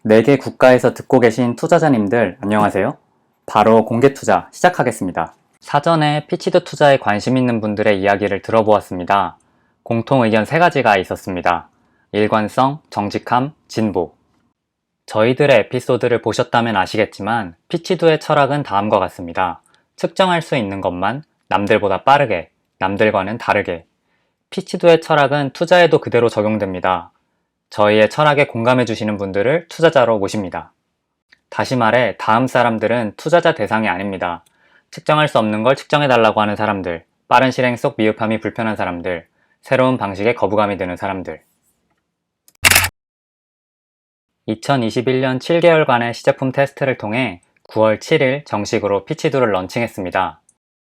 4개 국가에서 듣고 계신 투자자님들 안녕하세요. 바로 공개투자 시작하겠습니다. 사전에 피치드 투자에 관심 있는 분들의 이야기를 들어보았습니다. 공통 의견 3가지가 있었습니다. 일관성, 정직함, 진보. 저희들의 에피소드를 보셨다면 아시겠지만 피치드의 철학은 다음과 같습니다. 측정할 수 있는 것만 남들보다 빠르게, 남들과는 다르게. 피치드의 철학은 투자에도 그대로 적용됩니다. 저희의 철학에 공감해 주시는 분들을 투자자로 모십니다. 다시 말해 다음 사람들은 투자자 대상이 아닙니다. 측정할 수 없는 걸 측정해 달라고 하는 사람들, 빠른 실행 속 미흡함이 불편한 사람들, 새로운 방식에 거부감이 드는 사람들. 2021년 7개월간의 시제품 테스트를 통해 9월 7일 정식으로 피치두를 런칭했습니다.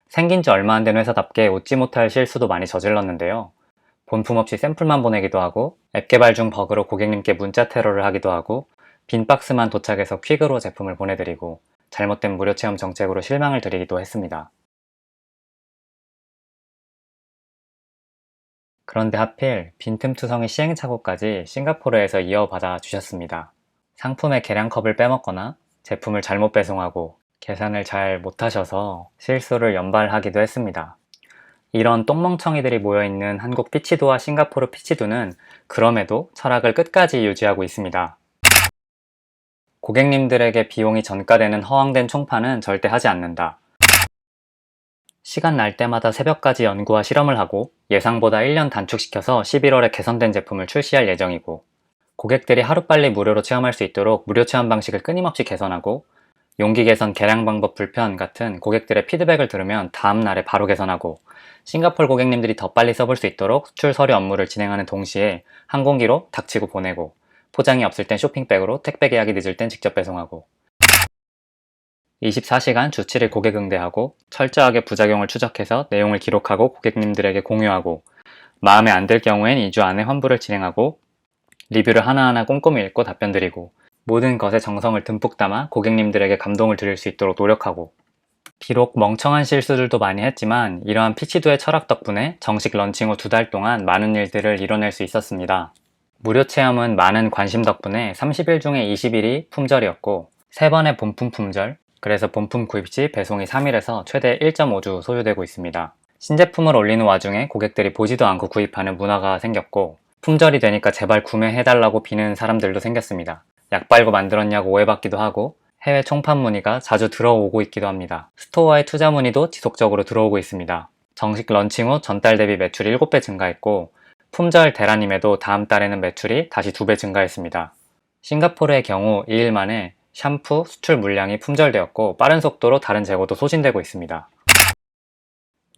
생긴 지 얼마 안 된 회사답게 웃지 못할 실수도 많이 저질렀는데요. 본품 없이 샘플만 보내기도 하고 앱 개발 중 버그로 고객님께 문자 테러를 하기도 하고 빈 박스만 도착해서 퀵으로 제품을 보내드리고 잘못된 무료 체험 정책으로 실망을 드리기도 했습니다. 그런데 하필 빈틈투성이 시행착오까지 싱가포르에서 이어받아 주셨습니다. 상품의 계량컵을 빼먹거나 제품을 잘못 배송하고 계산을 잘 못하셔서 실수를 연발하기도 했습니다. 이런 똥멍청이들이 모여있는 한국 피치두와 싱가포르 피치두는 그럼에도 철학을 끝까지 유지하고 있습니다. 고객님들에게 비용이 전가되는 허황된 총판은 절대 하지 않는다. 시간 날 때마다 새벽까지 연구와 실험을 하고 예상보다 1년 단축시켜서 11월에 개선된 제품을 출시할 예정이고 고객들이 하루빨리 무료로 체험할 수 있도록 무료 체험 방식을 끊임없이 개선하고 용기 개선, 계량 방법 불편 같은 고객들의 피드백을 들으면 다음 날에 바로 개선하고 싱가포르 고객님들이 더 빨리 써볼 수 있도록 수출 서류 업무를 진행하는 동시에 항공기로 닥치고 보내고 포장이 없을 땐 쇼핑백으로 택배 계약이 늦을 땐 직접 배송하고 24시간 주 7일 고객 응대하고 철저하게 부작용을 추적해서 내용을 기록하고 고객님들에게 공유하고 마음에 안 들 경우엔 2주 안에 환불을 진행하고 리뷰를 하나하나 꼼꼼히 읽고 답변 드리고 모든 것에 정성을 듬뿍 담아 고객님들에게 감동을 드릴 수 있도록 노력하고 비록 멍청한 실수들도 많이 했지만 이러한 피치두의 철학 덕분에 정식 런칭 후 2달 동안 많은 일들을 이뤄낼 수 있었습니다. 무료 체험은 많은 관심 덕분에 30일 중에 20일이 품절이었고 3번의 본품 품절, 그래서 본품 구입 시 배송이 3일에서 최대 1.5주 소요되고 있습니다. 신제품을 올리는 와중에 고객들이 보지도 않고 구입하는 문화가 생겼고 품절이 되니까 제발 구매해달라고 비는 사람들도 생겼습니다. 약 빨고 만들었냐고 오해받기도 하고 해외 총판 문의가 자주 들어오고 있기도 합니다. 스토어의 투자 문의도 지속적으로 들어오고 있습니다. 정식 런칭 후 전달 대비 매출이 7배 증가했고 품절 대란임에도 다음 달에는 매출이 다시 2배 증가했습니다. 싱가포르의 경우 2일 만에 샴푸 수출 물량이 품절되었고 빠른 속도로 다른 재고도 소진되고 있습니다.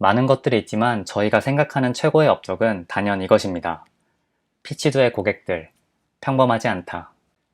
많은 것들이 있지만 저희가 생각하는 최고의 업적은 단연 이것입니다. 피치두의 고객들, 평범하지 않다.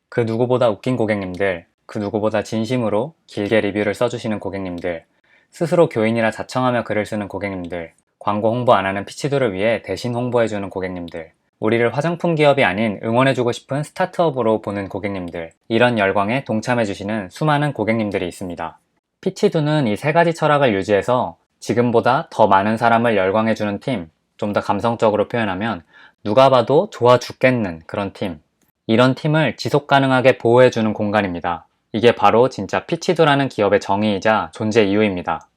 그 누구보다 웃긴 고객님들, 그 누구보다 진심으로 길게 리뷰를 써주시는 고객님들, 스스로 교인이라 자청하며 글을 쓰는 고객님들, 광고 홍보 안 하는 피치두를 위해 대신 홍보해주는 고객님들, 우리를 화장품 기업이 아닌 응원해주고 싶은 스타트업으로 보는 고객님들, 이런 열광에 동참해주시는 수많은 고객님들이 있습니다. 피치두는 이 3가지 철학을 유지해서 지금보다 더 많은 사람을 열광해주는 팀, 좀 더 감성적으로 표현하면 누가 봐도 좋아 죽겠는 그런 팀, 이런 팀을 지속 가능하게 보호해주는 공간입니다. 이게 바로 진짜 피치두라는 기업의 정의이자 존재 이유입니다.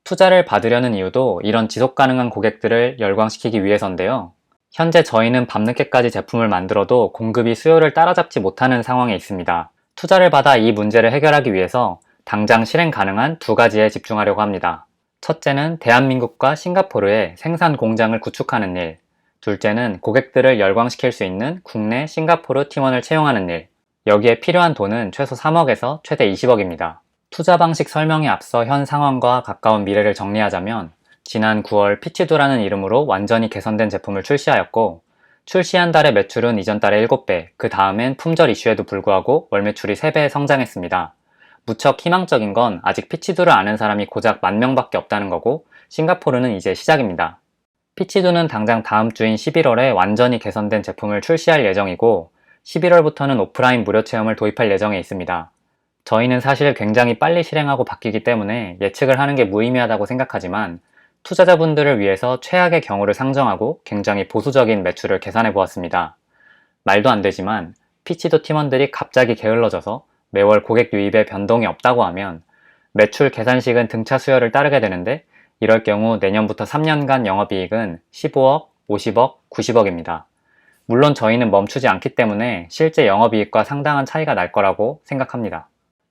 투자를 받으려는 이유도 이런 지속 가능한 고객들을 열광시키기 위해서인데요. 현재 저희는 밤늦게까지 제품을 만들어도 공급이 수요를 따라잡지 못하는 상황에 있습니다. 투자를 받아 이 문제를 해결하기 위해서 당장 실행 가능한 2가지에 집중하려고 합니다. 첫째는 대한민국과 싱가포르에 생산 공장을 구축하는 일, 둘째는 고객들을 열광시킬 수 있는 국내 싱가포르 팀원을 채용하는 일, 여기에 필요한 돈은 최소 3억에서 최대 20억입니다. 투자 방식 설명에 앞서 현 상황과 가까운 미래를 정리하자면 지난 9월 피치두라는 이름으로 완전히 개선된 제품을 출시하였고 출시한 달의 매출은 이전 달의 7배, 그 다음엔 품절 이슈에도 불구하고 월 매출이 3배 성장했습니다. 무척 희망적인 건 아직 피치두를 아는 사람이 고작 10,000명밖에 없다는 거고 싱가포르는 이제 시작입니다. 피치두는 당장 다음 주인 11월에 완전히 개선된 제품을 출시할 예정이고 11월부터는 오프라인 무료 체험을 도입할 예정에 있습니다. 저희는 사실 굉장히 빨리 실행하고 바뀌기 때문에 예측을 하는 게 무의미하다고 생각하지만 투자자분들을 위해서 최악의 경우를 상정하고 굉장히 보수적인 매출을 계산해 보았습니다. 말도 안 되지만 피치도 팀원들이 갑자기 게을러져서 매월 고객 유입에 변동이 없다고 하면 매출 계산식은 등차 수열을 따르게 되는데, 이럴 경우 내년부터 3년간 영업이익은 15억, 50억, 90억입니다. 물론 저희는 멈추지 않기 때문에 실제 영업이익과 상당한 차이가 날 거라고 생각합니다.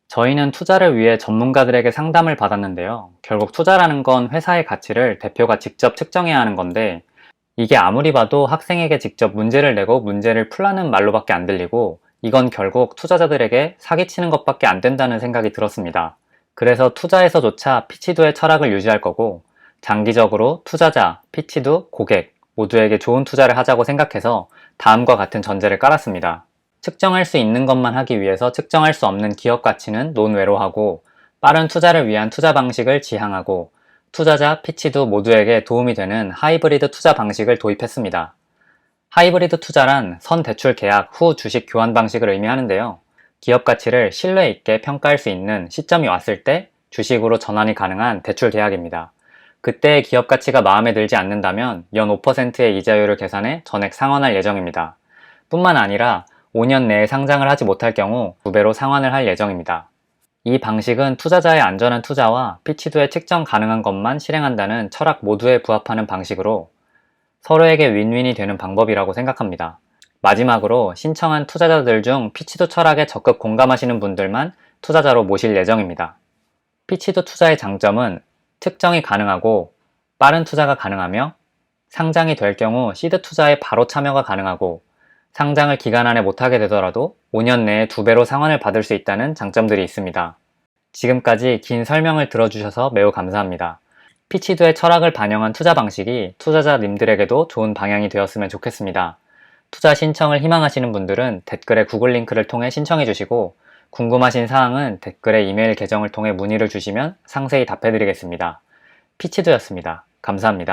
저희는 투자를 위해 전문가들에게 상담을 받았는데요. 결국 투자라는 건 회사의 가치를 대표가 직접 측정해야 하는 건데, 이게 아무리 봐도 학생에게 직접 문제를 내고 문제를 풀라는 말로밖에 안 들리고, 이건 결국 투자자들에게 사기치는 것밖에 안 된다는 생각이 들었습니다. 그래서 투자에서조차 피치도의 철학을 유지할 거고, 장기적으로 투자자, 피치도, 고객 모두에게 좋은 투자를 하자고 생각해서 다음과 같은 전제를 깔았습니다. 측정할 수 있는 것만 하기 위해서 측정할 수 없는 기업 가치는 논외로 하고, 빠른 투자를 위한 투자 방식을 지향하고, 투자자, 피치도 모두에게 도움이 되는 하이브리드 투자 방식을 도입했습니다. 하이브리드 투자란 선대출 계약 후 주식 교환 방식을 의미하는데요. 기업 가치를 신뢰 있게 평가할 수 있는 시점이 왔을 때 주식으로 전환이 가능한 대출 계약입니다. 그때의 기업 가치가 마음에 들지 않는다면 연 5%의 이자율을 계산해 전액 상환할 예정입니다. 뿐만 아니라 5년 내에 상장을 하지 못할 경우 2배로 상환을 할 예정입니다. 이 방식은 투자자의 안전한 투자와 피치도에 측정 가능한 것만 실행한다는 철학 모두에 부합하는 방식으로 서로에게 윈윈이 되는 방법이라고 생각합니다. 마지막으로 신청한 투자자들 중 피치도 철학에 적극 공감하시는 분들만 투자자로 모실 예정입니다. 피치도 투자의 장점은 측정이 가능하고 빠른 투자가 가능하며, 상장이 될 경우 시드 투자에 바로 참여가 가능하고, 상장을 기간 안에 못하게 되더라도 5년 내에 2배로 상환을 받을 수 있다는 장점들이 있습니다. 지금까지 긴 설명을 들어주셔서 매우 감사합니다. 피치도의 철학을 반영한 투자 방식이 투자자님들에게도 좋은 방향이 되었으면 좋겠습니다. 투자 신청을 희망하시는 분들은 댓글에 구글 링크를 통해 신청해 주시고, 궁금하신 사항은 댓글에 이메일 계정을 통해 문의를 주시면 상세히 답해드리겠습니다. 피치도였습니다. 감사합니다.